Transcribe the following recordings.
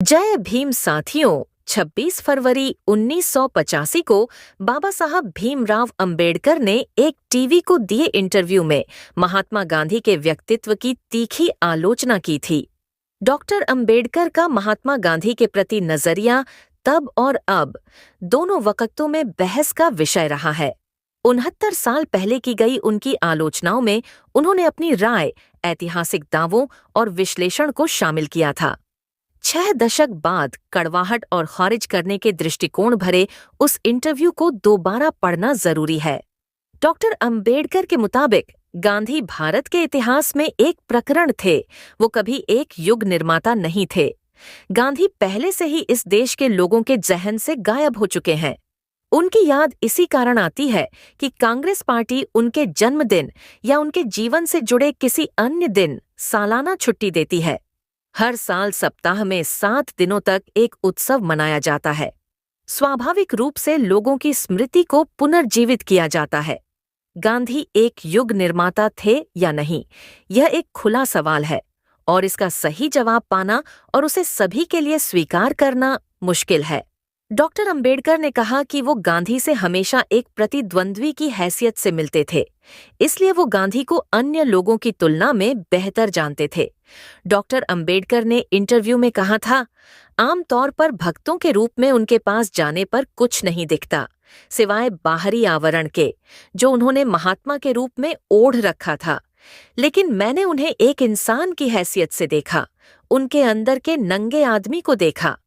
जय भीम साथियों। 26 फरवरी 1985 को बाबा साहब भीमराव अंबेडकर ने एक टीवी को दिए इंटरव्यू में महात्मा गांधी के व्यक्तित्व की तीखी आलोचना की थी। डॉक्टर अंबेडकर का महात्मा गांधी के प्रति नजरिया तब और अब दोनों वक्तों में बहस का विषय रहा है। 69 साल पहले की गई उनकी आलोचनाओं में उन्होंने अपनी राय, ऐतिहासिक दावों और विश्लेषण को शामिल किया था। 6 दशक बाद कड़वाहट और खारिज करने के दृष्टिकोण भरे उस इंटरव्यू को दोबारा पढ़ना जरूरी है। डॉक्टर अंबेडकर के मुताबिक गांधी भारत के इतिहास में एक प्रकरण थे, वो कभी एक युग निर्माता नहीं थे। गांधी पहले से ही इस देश के लोगों के जहन से गायब हो चुके हैं। उनकी याद इसी कारण आती है कि कांग्रेस पार्टी उनके जन्मदिन या उनके जीवन से जुड़े किसी अन्य दिन सालाना छुट्टी देती है। हर साल सप्ताह में 7 दिनों तक एक उत्सव मनाया जाता है। स्वाभाविक रूप से लोगों की स्मृति को पुनर्जीवित किया जाता है। गांधी एक युग निर्माता थे या नहीं, यह एक खुला सवाल है और इसका सही जवाब पाना और उसे सभी के लिए स्वीकार करना मुश्किल है। डॉक्टर अंबेडकर ने कहा कि वो गांधी से हमेशा एक प्रतिद्वंद्वी की हैसियत से मिलते थे, इसलिए वो गांधी को अन्य लोगों की तुलना में बेहतर जानते थे। डॉक्टर अंबेडकर ने इंटरव्यू में कहा था, आमतौर पर भक्तों के रूप में उनके पास जाने पर कुछ नहीं दिखता, सिवाय बाहरी आवरण के, जो उन्होंने महात्मा के रूप में ओढ़ रखा था। लेकिन मैंने उन्हें एक इंसान की हैसियत से देखा, उनके अंदर के नंगे आदमी को देखा।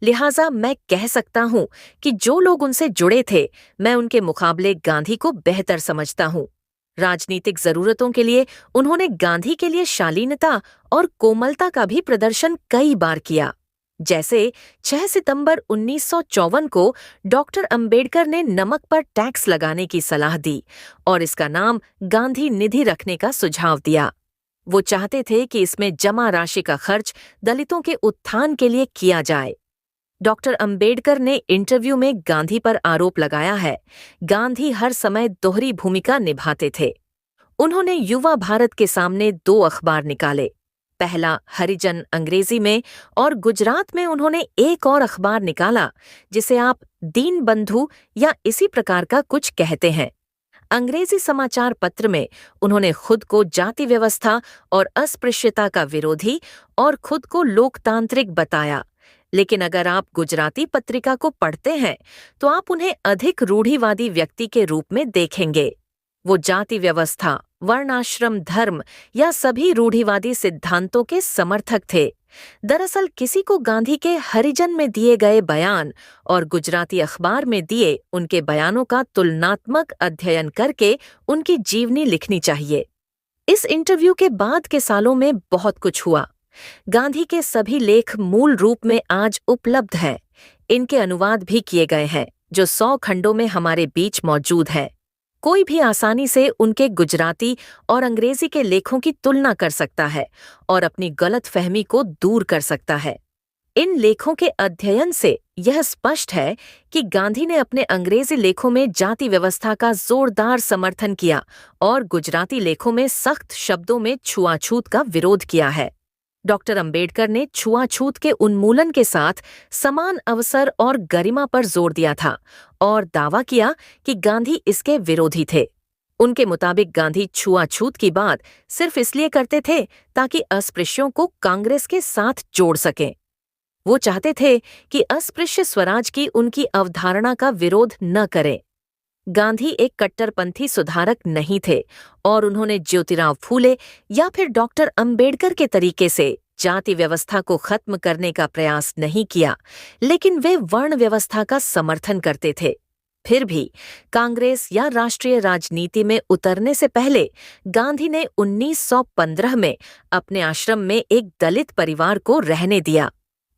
लिहाजा मैं कह सकता हूं कि जो लोग उनसे जुड़े थे, मैं उनके मुकाबले गांधी को बेहतर समझता हूं। राजनीतिक जरूरतों के लिए उन्होंने गांधी के लिए शालीनता और कोमलता का भी प्रदर्शन कई बार किया। जैसे 6 सितंबर 1954 को डॉक्टर अंबेडकर ने नमक पर टैक्स लगाने की सलाह दी और इसका नाम गांधी निधि रखने का सुझाव दिया। वो चाहते थे कि इसमें जमा राशि का खर्च दलितों के उत्थान के लिए किया जाए। डॉक्टर अंबेडकर ने इंटरव्यू में गांधी पर आरोप लगाया है, गांधी हर समय दोहरी भूमिका निभाते थे। उन्होंने युवा भारत के सामने 2 अखबार निकाले, पहला हरिजन अंग्रेजी में और गुजरात में उन्होंने एक और अखबार निकाला जिसे आप दीन बंधु या इसी प्रकार का कुछ कहते हैं। अंग्रेजी समाचार पत्र में उन्होंने खुद को जाति व्यवस्था और अस्पृश्यता का विरोधी और खुद को लोकतांत्रिक बताया। लेकिन अगर आप गुजराती पत्रिका को पढ़ते हैं तो आप उन्हें अधिक रूढ़िवादी व्यक्ति के रूप में देखेंगे। वो जाति व्यवस्था, वर्णाश्रम धर्म या सभी रूढ़िवादी सिद्धांतों के समर्थक थे। दरअसल किसी को गांधी के हरिजन में दिए गए बयान और गुजराती अखबार में दिए उनके बयानों का तुलनात्मक अध्ययन करके उनकी जीवनी लिखनी चाहिए। इस इंटरव्यू के बाद के सालों में बहुत कुछ हुआ। गांधी के सभी लेख मूल रूप में आज उपलब्ध हैं। इनके अनुवाद भी किए गए हैं जो 100 खंडों में हमारे बीच मौजूद है। कोई भी आसानी से उनके गुजराती और अंग्रेजी के लेखों की तुलना कर सकता है और अपनी गलतफहमी को दूर कर सकता है। इन लेखों के अध्ययन से यह स्पष्ट है कि गांधी ने अपने अंग्रेजी लेखों में जाति व्यवस्था का जोरदार समर्थन किया और गुजराती लेखों में सख्त शब्दों में छुआछूत का विरोध किया है। डॉक्टर अंबेडकर ने छुआछूत के उन्मूलन के साथ समान अवसर और गरिमा पर जोर दिया था और दावा किया कि गांधी इसके विरोधी थे। उनके मुताबिक गांधी छुआछूत की बात सिर्फ इसलिए करते थे ताकि अस्पृश्यों को कांग्रेस के साथ जोड़ सकें। वो चाहते थे कि अस्पृश्य स्वराज की उनकी अवधारणा का विरोध न करें। गांधी एक कट्टरपंथी सुधारक नहीं थे और उन्होंने ज्योतिराव फूले या फिर डॉक्टर अंबेडकर के तरीके से जाति व्यवस्था को खत्म करने का प्रयास नहीं किया, लेकिन वे वर्ण व्यवस्था का समर्थन करते थे। फिर भी कांग्रेस या राष्ट्रीय राजनीति में उतरने से पहले गांधी ने 1915 में अपने आश्रम में एक दलित परिवार को रहने दिया।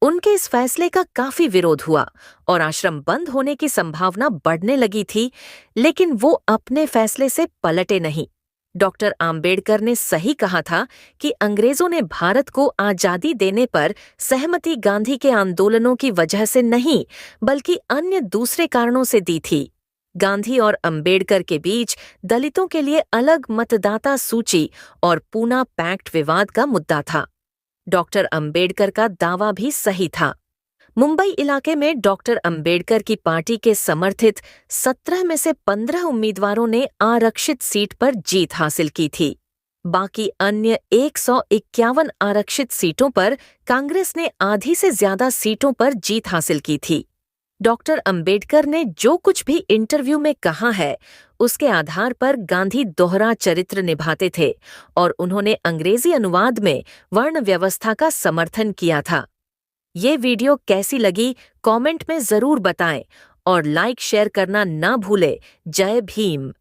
उनके इस फैसले का काफी विरोध हुआ और आश्रम बंद होने की संभावना बढ़ने लगी थी, लेकिन वो अपने फैसले से पलटे नहीं। डॉक्टर आम्बेडकर ने सही कहा था कि अंग्रेजों ने भारत को आजादी देने पर सहमति गांधी के आंदोलनों की वजह से नहीं, बल्कि अन्य दूसरे कारणों से दी थी। गांधी और अंबेडकर के बीच दलितों के लिए अलग मतदाता सूची और पूना पैक्ट विवाद का मुद्दा था। डॉक्टर अंबेडकर का दावा भी सही था। मुंबई इलाके में डॉक्टर अंबेडकर की पार्टी के समर्थित 17 में से 15 उम्मीदवारों ने आरक्षित सीट पर जीत हासिल की थी। बाकी अन्य 151 आरक्षित सीटों पर कांग्रेस ने आधी से ज्यादा सीटों पर जीत हासिल की थी। डॉक्टर अंबेडकर ने जो कुछ भी इंटरव्यू में कहा है, उसके आधार पर गांधी दोहरा चरित्र निभाते थे और उन्होंने अंग्रेजी अनुवाद में वर्ण व्यवस्था का समर्थन किया था। ये वीडियो कैसी लगी कमेंट में जरूर बताएं और लाइक शेयर करना ना भूलें। जय भीम।